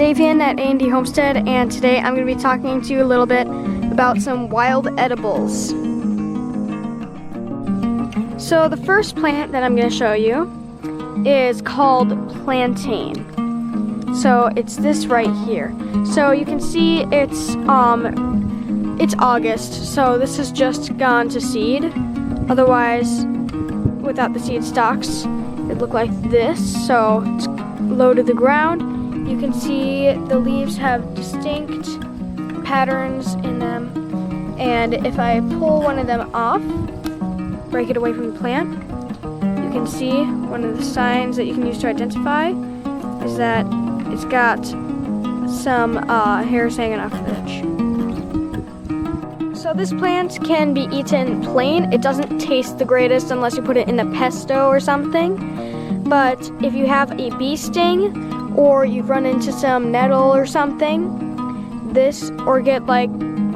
Davian at A&D Homestead, and today I'm going to be talking to you a little bit about some wild edibles. So the first plant that I'm going to show you is called Plantain. So it's this right here. So you can see it's August, so this has just gone to seed. Otherwise, without the seed stalks, it looked like this. So it's low to the ground. You can see the leaves have distinct patterns in them. And if I pull one of them off, break it away from the plant, you can see one of the signs that you can use to identify is that it's got some hairs hanging off the edge. So this plant can be eaten plain. It doesn't taste the greatest unless you put it in a pesto or something. But if you have a bee sting or you've run into some nettle or something, or get like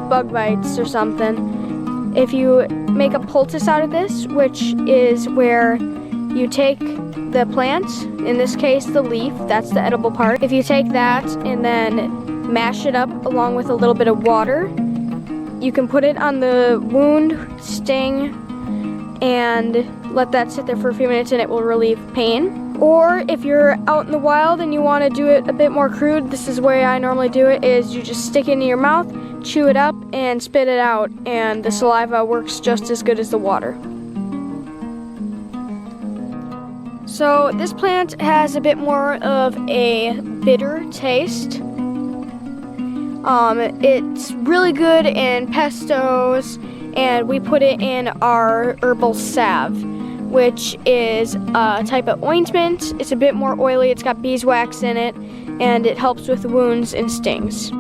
bug bites or something, if you make a poultice out of this, which is where you take the plant, in this case the leaf, that's the edible part. If you take that and then mash it up along with a little bit of water, you can put it on the wound, sting, and let that sit there for a few minutes and it will relieve pain. Or if you're out in the wild and you want to do it a bit more crude, this is the way I normally do it, is you just stick it in your mouth, chew it up, and spit it out, and the saliva works just as good as the water. So this plant has a bit more of a bitter taste. It's really good in pestos, and we put it in our herbal salve, which is a type of ointment. It's a bit more oily, it's got beeswax in it, and it helps with wounds and stings.